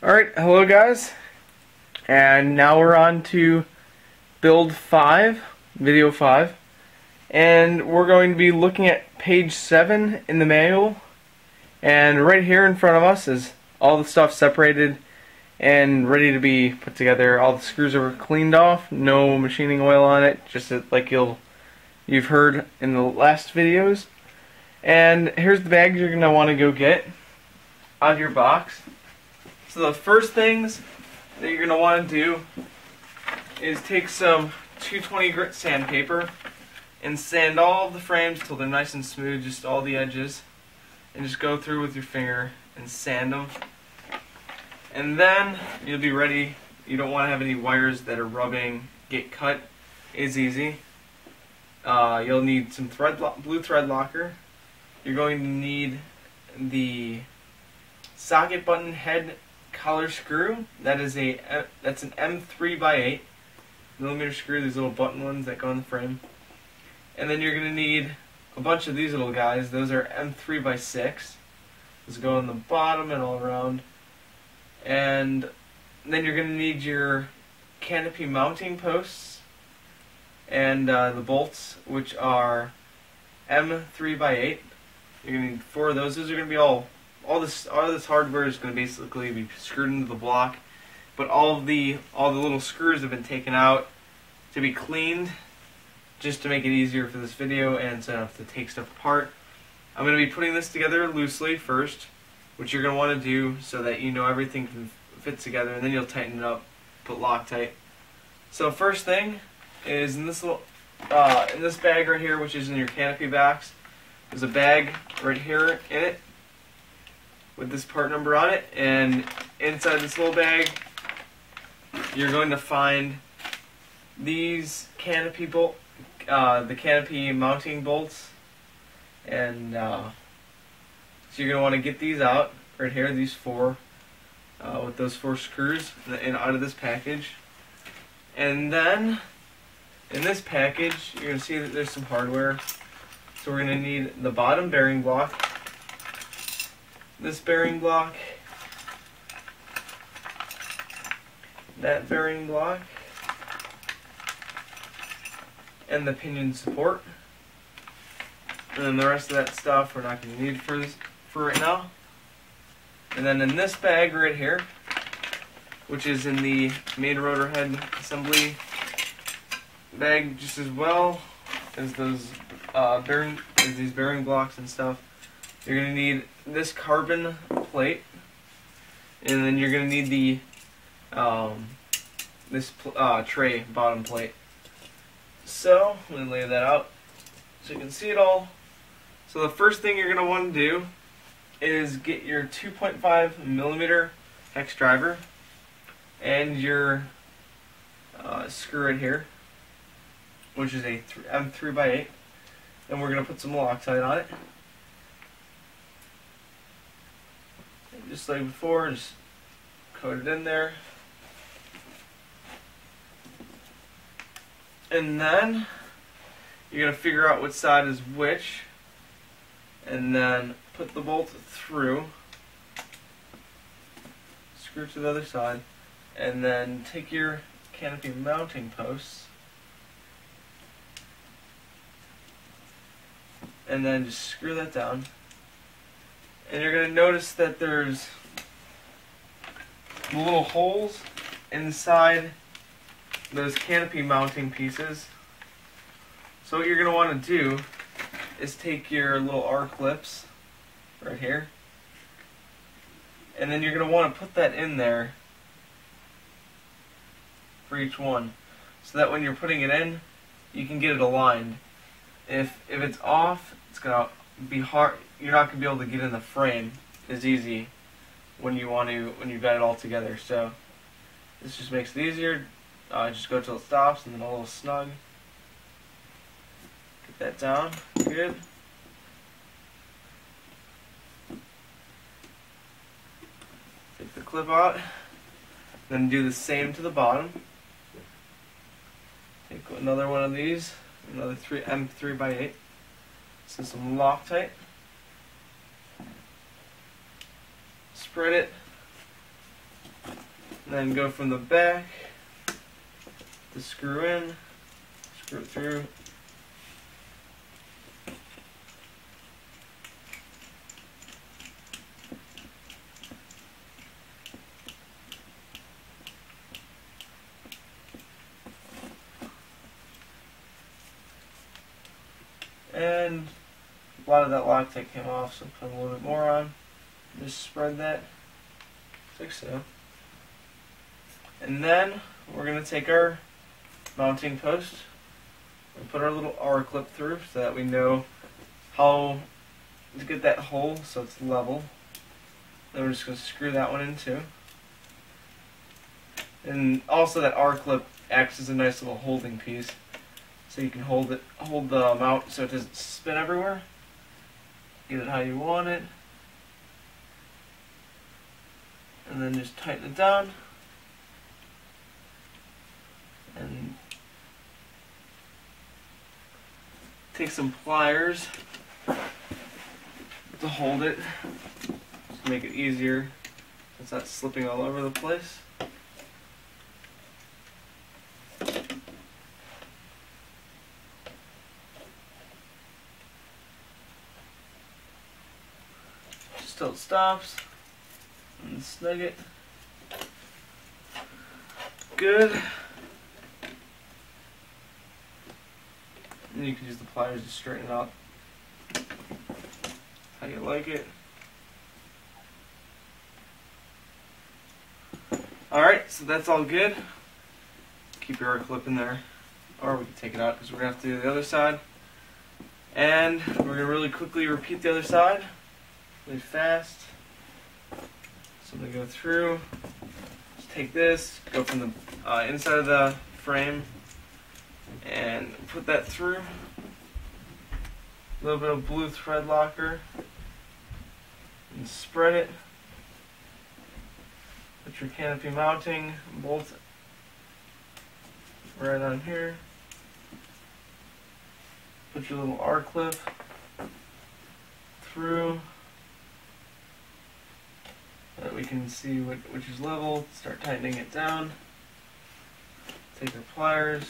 Alright, hello guys, and now we're on to build 5, video 5, and we're going to be looking at page 7 in the manual, and right here in front of us is all the stuff separated and ready to be put together. All the screws are cleaned off, no machining oil on it, just like you've heard in the last videos. And here's the bags you're going to want to go get out of your box. So the first things that you're going to want to do is take some 220 grit sandpaper and sand all of the frames till they're nice and smooth, just all the edges, and just go through with your finger and sand them. And then you'll be ready. You don't want to have any wires that are rubbing, get cut. It's easy. You'll need some blue thread locker. You're going to need the socket button head collar screw. That's an M3x8 millimeter screw, these little button ones that go in the frame. And then you're going to need a bunch of these little guys. Those are M3x6. Those go on the bottom and all around. And then you're going to need your canopy mounting posts and the bolts, which are M3x8. You're going to need 4 of those. Those are going to be all this hardware is going to basically be screwed into the block, but all the little screws have been taken out to be cleaned, just to make it easier for this video and so I don't have to take stuff apart. I'm going to be putting this together loosely first, which you're going to want to do so that you know everything can fit together, and then you'll tighten it up, put Loctite. So first thing is in this bag right here, which is in your canopy box. There's a bag right here in it with this part number on it, and inside this little bag you're going to find these the canopy mounting bolts, and so you're going to want to get these out right here, these 4 with those 4 screws and out of this package. And then in this package you're going to see that there's some hardware. So we're going to need the bottom bearing block, this bearing block, that bearing block, and the pinion support. And then the rest of that stuff we're not going to need for right now. And then in this bag right here, which is in the main rotor head assembly bag, just as well as those these bearing blocks and stuff, you're going to need this carbon plate, and then you're going to need the tray bottom plate. So let me lay that out so you can see it all. So the first thing you're going to want to do is get your 2.5 millimeter hex driver and your screw right here, which is a M3x8, and we're going to put some Loctite on it. And just like before, just coat it in there. And then you're going to figure out which side is which, and then put the bolt through, screw to the other side, and then take your canopy mounting posts and then just screw that down. And you're going to notice that there's little holes inside those canopy mounting pieces. So what you're going to want to do is take your little R clips right here, and then you're going to want to put that in there for each one, so that when you're putting it in, you can get it aligned. If it's off, it's going to be hard. You're not going to be able to get in the frame as easy when you've got it all together. So this just makes it easier. Just go till it stops, and then a little snug. Get that down. Good. Take the clip out. Then do the same to the bottom. Take another one of these, another M3x8. So some Loctite. Spread it And then go from the back to screw in, screw it through. And a lot of that Loctite came off, so put a little bit more on. Just spread that, like so. And then we're going to take our mounting post and put our little R clip through so that we know how to get that hole so it's level. Then we're just going to screw that one in too. And also that R clip acts as a nice little holding piece, so you can hold the mount so it doesn't spin everywhere. Get it how you want it, and then just tighten it down. And take some pliers to hold it, just to make it easier so it's not slipping all over the place. Just till it stops, and snug it. Good. And you can use the pliers to straighten it out how you like it. Alright, so that's all good. Keep your R clip in there, or we can take it out because we're going to have to do the other side. And we're going to really quickly repeat the other side, really fast. So I'm going to go through, just take this, go from the inside of the frame, and put that through. A little bit of blue thread locker, and spread it. Put your canopy mounting bolt right on here. Put your little R clip through so that we can see which is level. Start tightening it down. Take our pliers,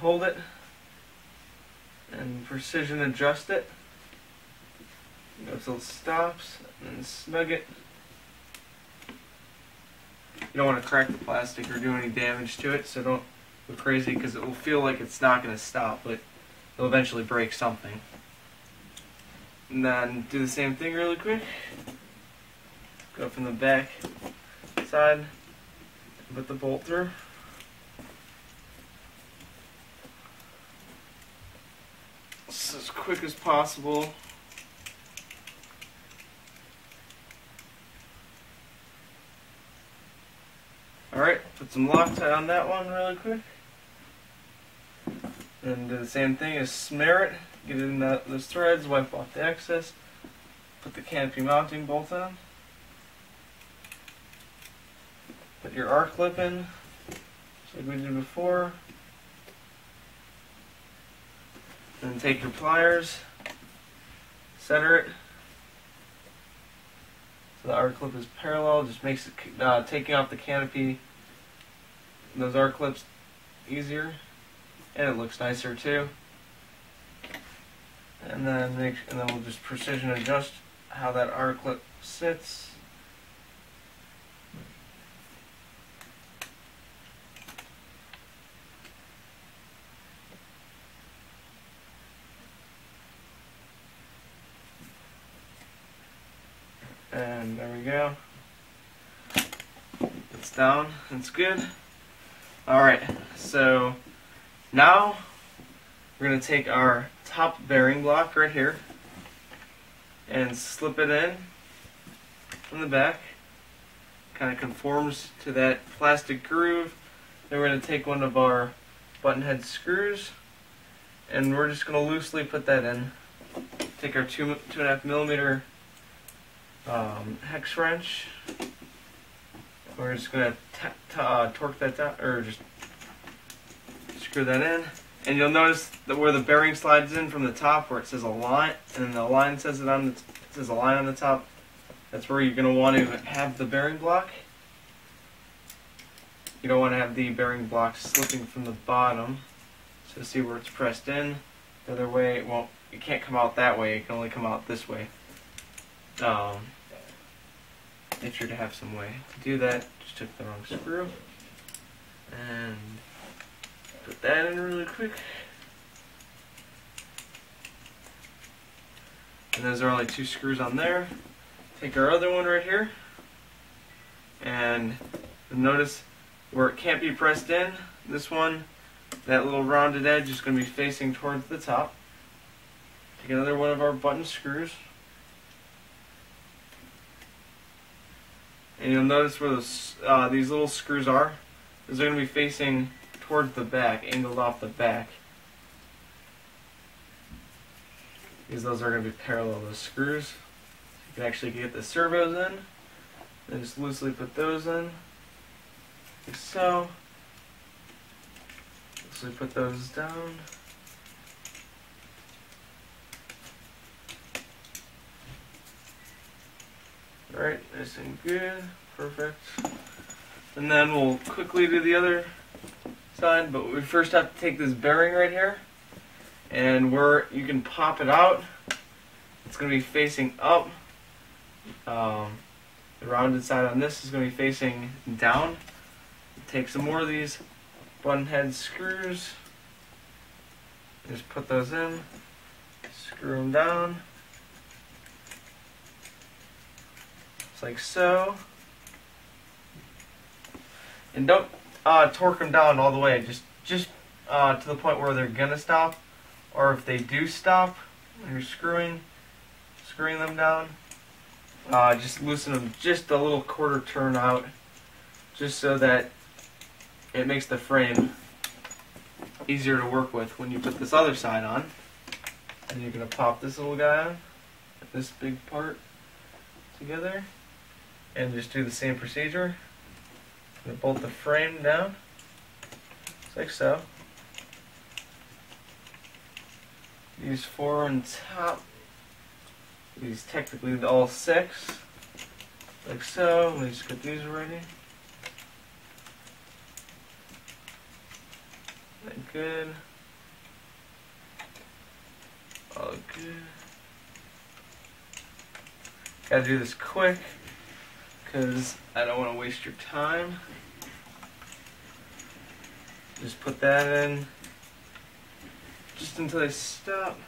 hold it, and precision adjust it. Go until it stops, and snug it. You don't want to crack the plastic or do any damage to it, so don't go crazy because it will feel like it's not going to stop, but it'll eventually break something. And then do the same thing really quick. Go from the back side, put the bolt through. Just as quick as possible. Alright, put some Loctite on that one really quick. And do the same thing as smear it, get it in those threads, wipe off the excess, put the canopy mounting bolt on. Put your R clip in, just like we did before. Then take your pliers, center it. So the R clip is parallel, just makes it taking off the canopy, those R clips, easier, and it looks nicer too. And then we'll just precision adjust how that R clip sits. And there we go. It's down. It's good. Alright, so now we're going to take our top bearing block right here and slip it in from the back. Kind of conforms to that plastic groove. Then we're going to take one of our button head screws and we're just going to loosely put that in. Take our 2.5 millimeter hex wrench. We're just going to torque that down, or just screw that in. And you'll notice that where the bearing slides in from the top, where it says align, and then the line says it says align on the top. That's where you're going to want to have the bearing block. You don't want to have the bearing block slipping from the bottom. So see where it's pressed in. The other way, it can't come out that way. It can only come out this way. Make sure to have some way to do that. Just took the wrong screw. And put that in really quick. And those are only 2 screws on there. Take our other one right here. And notice where it can't be pressed in, this one, that little rounded edge is going to be facing towards the top. Take another one of our button screws. And you'll notice where those, these little screws are. Those are going to be facing towards the back, angled off the back. Because those are going to be parallel to the screws. You can actually get the servos in. Then just loosely put those in. Like so. Loosely put those down. Alright, nice and good. Perfect. And then we'll quickly do the other side, but we first have to take this bearing right here, and where you can pop it out, it's going to be facing up. The rounded side on this is going to be facing down. Take some more of these button head screws, just put those in, screw them down, just like so. And don't torque them down all the way, just to the point where they're gonna stop, or if they do stop when you're screwing them down, just loosen them just a little quarter turn out, just so that it makes the frame easier to work with when you put this other side on. And you're gonna pop this little guy on, this big part together, and just do the same procedure. Bolt the frame down, just like so. These 4 on top, these technically all 6, like so. Let me just get these ready. Good. All good. Gotta do this quick, because I don't want to waste your time. Just put that in just until they stop.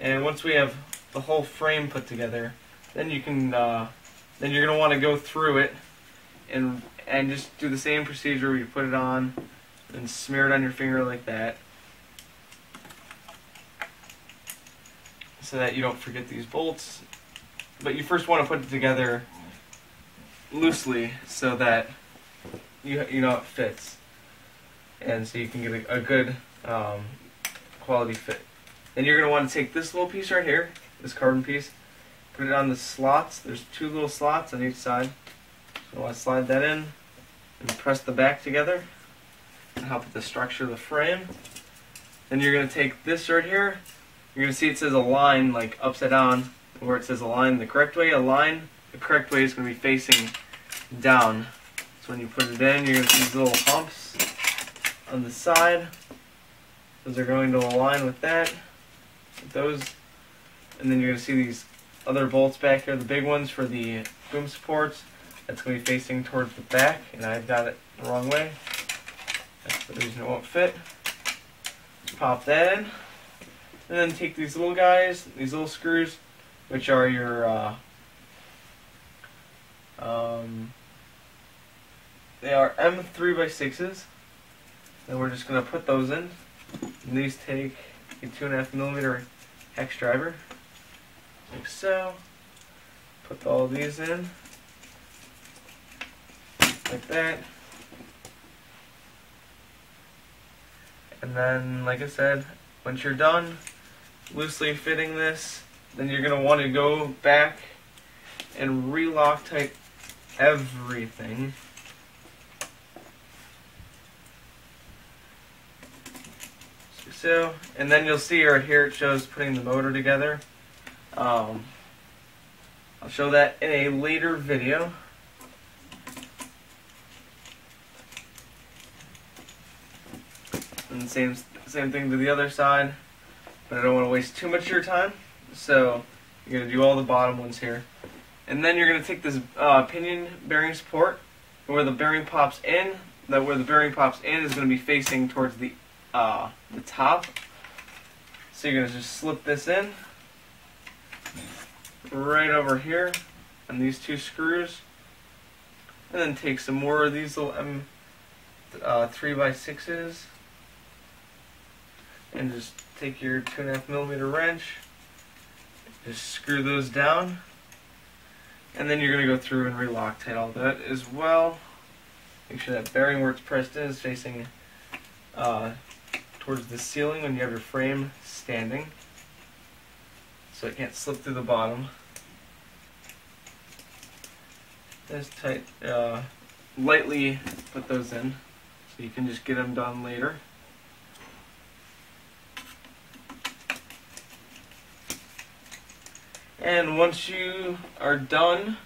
And once we have the whole frame put together, then you can then you're gonna want to go through it and just do the same procedure where you put it on and smear it on your finger like that, so that you don't forget these bolts. But you first want to put it together loosely so that you know it fits, and so you can get a good quality fit. Then you're going to want to take this little piece right here, this carbon piece, put it on the slots. There's 2 little slots on each side. So I want to slide that in and press the back together to help with the structure of the frame. Then you're going to take this right here. You're going to see it says align, like upside down, where it says align the correct way. Align the correct way is going to be facing down. So when you put it in, you're going to see these little humps on the side. Those are going to align with that, with those. And then you're going to see these other bolts back here, the big ones for the boom supports. That's going to be facing towards the back, and I've got it the wrong way. That's the reason it won't fit. Pop that in. And then take these little guys, these little screws, which are your, they are M3x6s. And we're just going to put those in. And these take a 2.5mm hex driver, like so. Put all these in, like that. And then, like I said, once you're done loosely fitting this, then you're going to want to go back and re-Loctite everything. So, and then you'll see right here it shows putting the motor together. I'll show that in a later video. And same thing to the other side, but I don't want to waste too much of your time, so you're going to do all the bottom ones here. And then you're going to take this pinion bearing support, where the bearing pops in. Where the bearing pops in is going to be facing towards the top. So you're going to just slip this in right over here on these two screws, and then take some more of these little 3x6s and just take your 2.5mm wrench, just screw those down, and then you're going to go through and re-Loctite all that as well. Make sure that bearing where it's pressed in is facing towards the ceiling when you have your frame standing, so it can't slip through the bottom. Just lightly put those in, so you can just get them done later. And once you are done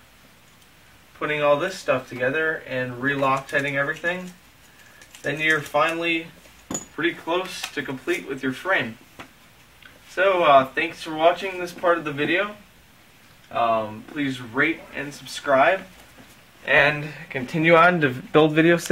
putting all this stuff together and re-Loctiting everything, then you're finally pretty close to complete with your frame. So thanks for watching this part of the video. Please rate and subscribe, and continue on to build video 6.